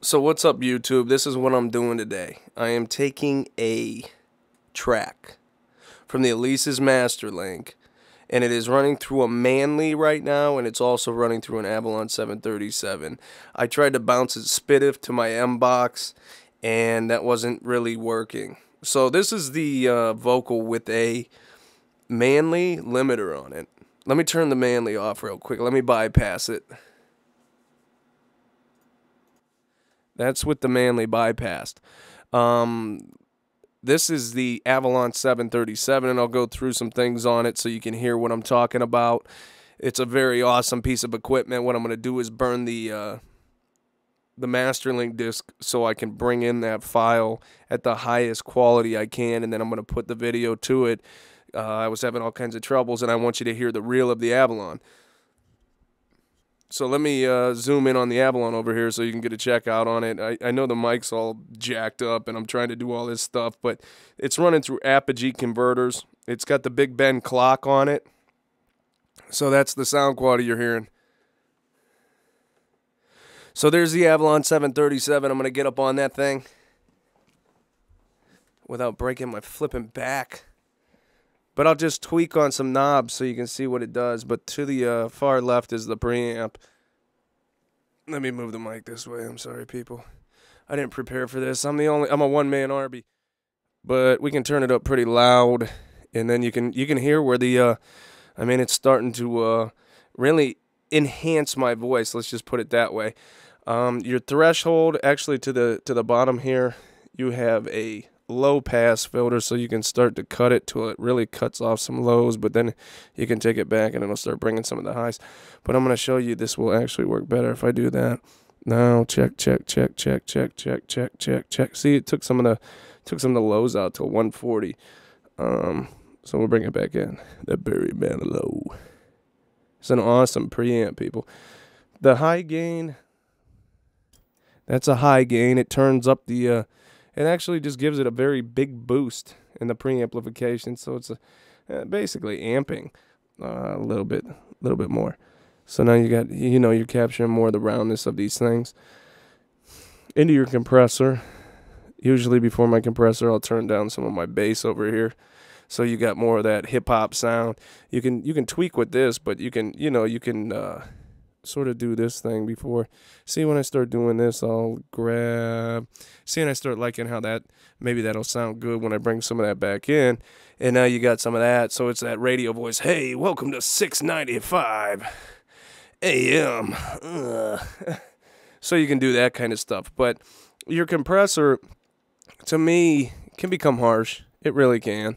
So what's up, YouTube? This is what I'm doing today. I am taking a track from the Elise's masterlink, and it is running through a Manley right now, and it's also running through an Avalon 737. I tried to bounce it spitif to my mbox, and that wasn't really working. So this is the vocal with a Manley limiter on it. Let me turn the Manley off real quick. Let me bypass it. That's with the Manley bypassed. This is the Avalon 737, and I'll go through some things on it so you can hear what I'm talking about. It's a very awesome piece of equipment. What I'm going to do is burn the masterlink disc so I can bring in that file at the highest quality I can, and then I'm going to put the video to it. I was having all kinds of troubles, and I want you to hear the reel of the Avalon. So let me zoom in on the Avalon over here so you can get a check out on it. I know the mic's all jacked up and I'm trying to do all this stuff, but it's running through apogee converters. It's got the Big Ben clock on it. So that's the sound quality you're hearing. So there's the Avalon 737. I'm going to get up on that thing without breaking my flipping back. But I'll just tweak on some knobs so you can see what it does. But to the far left is the preamp. Let me move the mic this way. I'm sorry, people. I didn't prepare for this. I'm a one-man Arby. But we can turn it up pretty loud, and then you can hear where the it's starting to really enhance my voice. Let's just put it that way. Your threshold, actually to the bottom here, you have a low pass filter, so you can start to cut it till it really cuts off some lows, but then you can take it back and it'll start bringing some of the highs. But I'm going to show you this will actually work better if I do that. Now check. See, it took some of the lows out till 140. So we'll bring it back in. The Barry Manilow. It's an awesome preamp, people. The high gain, that's a high gain. It turns up the it actually just gives it a very big boost in the preamplification, so it's basically amping a little bit more. So now you're capturing more of the roundness of these things. Into your compressor, usually before my compressor, I'll turn down some of my bass over here, so you got more of that hip hop sound. You can tweak with this, but you can sort of do this thing before. See, when I start doing this, I'll grab. See, and I start liking how maybe that'll sound good when I bring some of that back in. And now you got some of that, so it's that radio voice. Hey, welcome to 695 AM. So you can do that kind of stuff. But your compressor, to me, can become harsh. It really can.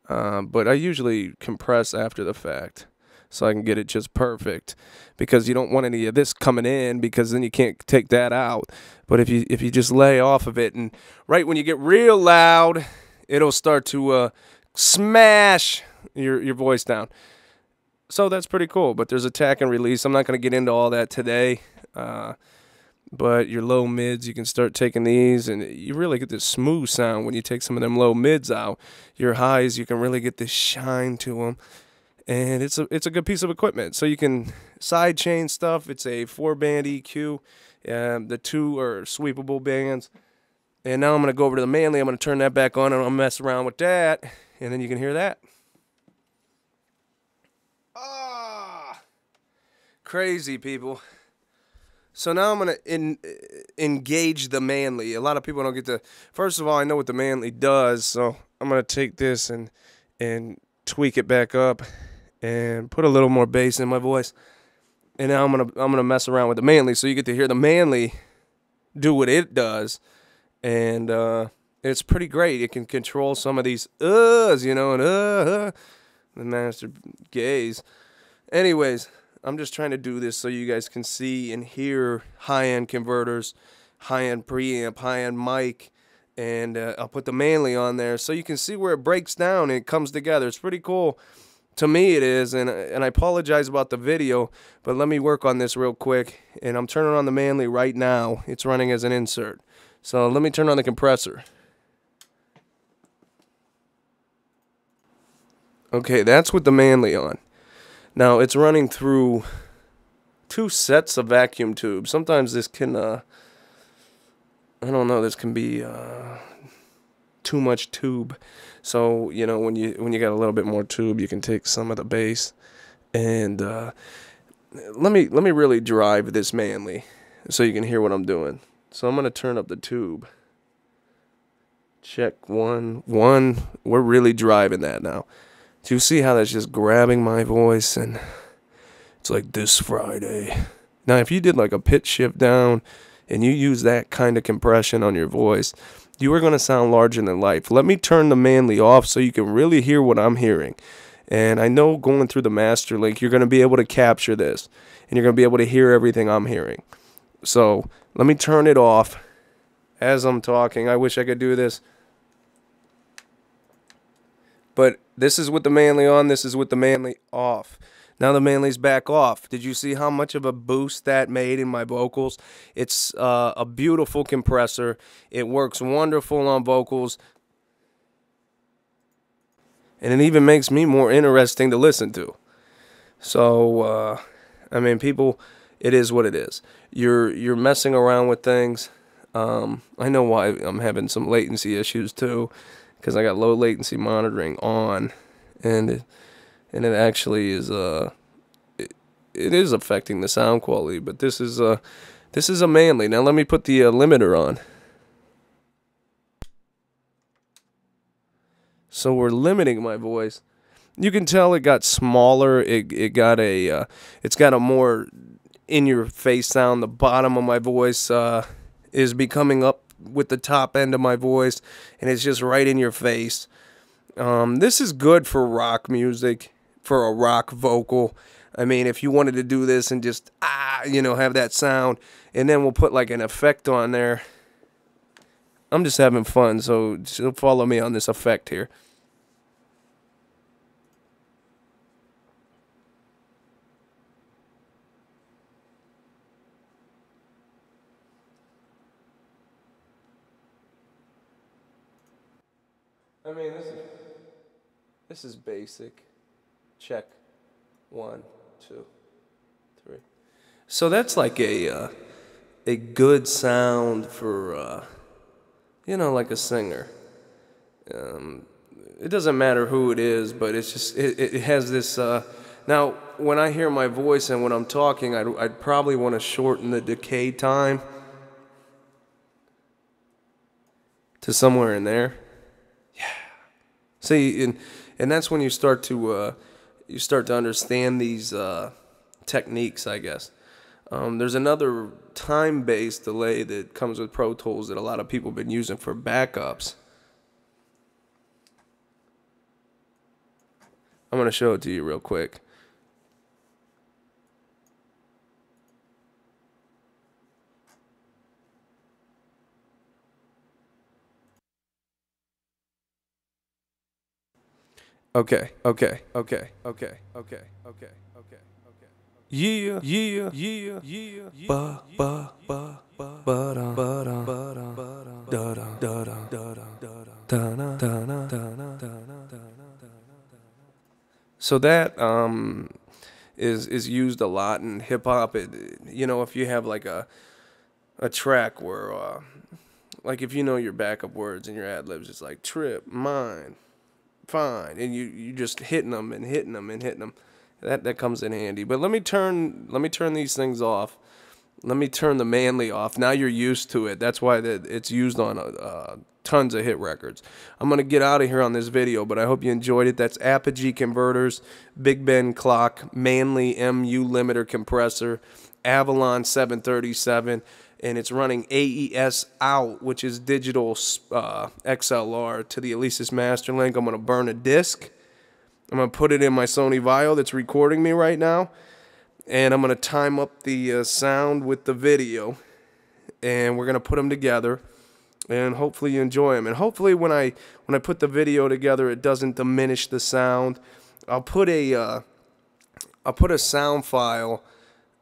But I usually compress after the fact, so I can get it just perfect, because you don't want any of this coming in, because then you can't take that out. But if you just lay off of it, and right when you get real loud, it'll start to smash your voice down. So that's pretty cool. But there's attack and release. I'm not going to get into all that today. But your low mids, you can start taking these, and you really get this smooth sound when you take some of them low mids out. Your highs, you can really get this shine to them. And it's a good piece of equipment. So you can side chain stuff. It's a 4-band EQ. The 2 are sweepable bands. And now I'm going to go over to the Manley. I'm going to turn that back on, and I'll mess around with that. And then you can hear that. Ah, crazy, people. So now I'm going to engage the Manley. A lot of people don't get to. First of all, I know what the Manley does. So I'm going to take this and tweak it back up and put a little more bass in my voice. And now I'm gonna mess around with the Manley, so you get to hear the Manley do what it does. And it's pretty great. It can control some of these and the master gaze. Anyways, I'm just trying to do this so you guys can see and hear high-end converters, high-end preamp, high-end mic. And I'll put the Manley on there so you can see where it breaks down and it comes together. It's pretty cool. To me it is, and I apologize about the video, but let me work on this real quick. And I'm turning on the Manley right now. It's running as an insert. So let me turn on the compressor. Okay, that's with the Manley on. Now it's running through 2 sets of vacuum tubes. Sometimes this can I don't know, this can be too much tube. So, you know, when you got a little bit more tube, you can take some of the bass. And let me really drive this Manley so you can hear what I'm doing. So I'm going to turn up the tube. Check 1 1. We're really driving that now. Do you see how that's just grabbing my voice? And it's like this Friday. Now, if you did like a pitch shift down and you use that kind of compression on your voice, you are going to sound larger than life. Let me turn the Manley off so you can really hear what I'm hearing. And I know going through the master link, you're going to be able to capture this. And you're going to be able to hear everything I'm hearing. So let me turn it off as I'm talking. I wish I could do this. But this is with the Manley on. This is with the Manley off. Now the Manley's back off. Did you see how much of a boost that made in my vocals? It's a beautiful compressor. It works wonderful on vocals. And it even makes me more interesting to listen to. So, I mean, people, it is what it is. You're messing around with things. I know why I'm having some latency issues too, because I got low latency monitoring on, and it actually is it is affecting the sound quality. But this is a Manley. Now let me put the limiter on. So we're limiting my voice. You can tell it got smaller. It's got a more in your face sound. The bottom of my voice is becoming up with the top end of my voice, and it's just right in your face. This is good for rock music, for a rock vocal. I mean, if you wanted to do this and just have that sound, and then we'll put like an effect on there. I'm just having fun, so follow me on this effect here. I mean, this is basic. Check 1 2 3. So that's like a good sound for like a singer. It doesn't matter who it is, but it's just it has this. Now, when I hear my voice and when I'm talking, I'd probably want to shorten the decay time to somewhere in there. See, and that's when you start to understand these techniques, I guess. There's another time-based delay that comes with Pro Tools that a lot of people have been using for backups. I'm going to show it to you real quick. Okay. Yeah. So that is used a lot in hip hop. If you have like a track where like if you know your backup words and your ad libs, it's like trip, mine, fine, and you just hitting them and hitting them and hitting them. That comes in handy. But let me turn these things off. Let me turn the Manley off. Now you're used to it. That's why it's used on tons of hit records. I'm going to get out of here on this video, but I hope you enjoyed it. That's Apogee converters, Big Ben clock, Manley MU limiter compressor, Avalon 737, and it's running AES out, which is digital XLR to the Alesis Masterlink. I'm going to burn a disc. I'm going to put it in my Sony Vaio that's recording me right now. And I'm going to time up the sound with the video. And we're going to put them together. And hopefully you enjoy them. And hopefully when I put the video together, it doesn't diminish the sound. I'll put a sound file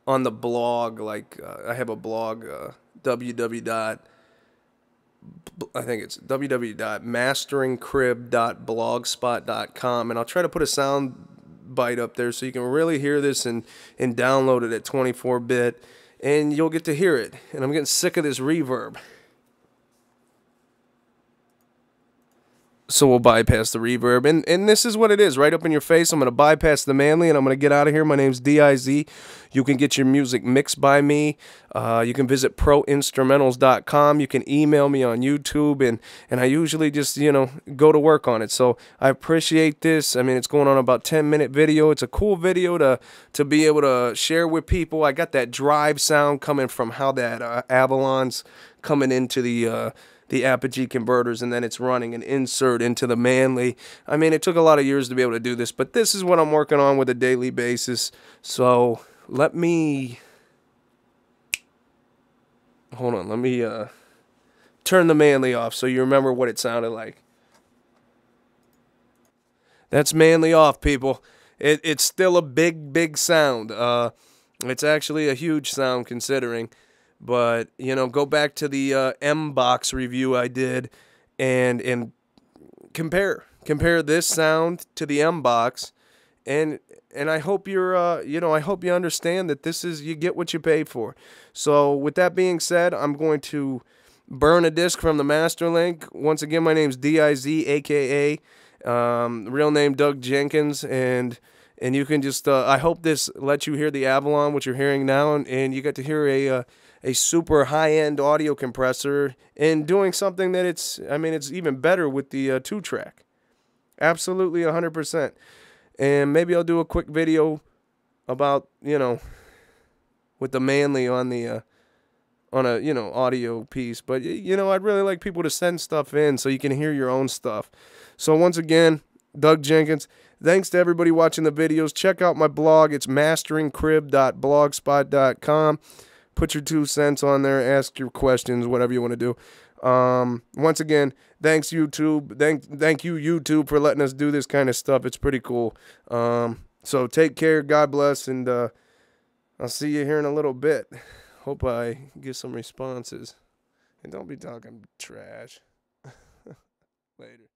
on the blog. Like I have a blog, www.masteringcrib.blogspot.com, and I'll try to put a sound bite up there so you can really hear this and download it at 24-bit, and you'll get to hear it. And I'm getting sick of this reverb. So we'll bypass the reverb. And this is what it is, right up in your face. I'm going to bypass the Manley, and I'm going to get out of here. My name's DIZ. You can get your music mixed by me. You can visit proinstrumentals.com. You can email me on YouTube, and I usually just, go to work on it. So I appreciate this. I mean, it's going on about 10-minute video. It's a cool video to be able to share with people. I got that drive sound coming from how that Avalon's coming into the apogee converters, and then it's running an insert into the Manley. I mean, it took a lot of years to be able to do this, but this is what I'm working on with a daily basis. So let me turn the Manley off so you remember what it sounded like. That's Manley off, people. It's still a big sound. It's actually a huge sound considering. But, go back to the mbox review I did and compare this sound to the mbox, and I hope you're I hope you understand that this is, you get what you pay for. So with that being said, I'm going to burn a disc from the masterlink. Once again, my name's DIZ, aka real name Doug Jenkins, and you can just I hope this lets you hear the Avalon, what you're hearing now, and you get to hear a super high-end audio compressor and doing something that it's even better with the 2-track. Absolutely 100%. And maybe I'll do a quick video about, with the Manley on the on a, audio piece. But, I'd really like people to send stuff in so you can hear your own stuff. So once again, Doug Jenkins, thanks to everybody watching the videos. Check out my blog. It's masteringcrib.blogspot.com. Put your 2 cents on there. Ask your questions, whatever you want to do. Once again, thanks YouTube. Thank you YouTube for letting us do this kind of stuff. It's pretty cool. So take care. God bless, and I'll see you here in a little bit. Hope I get some responses. And don't be talking trash. Later.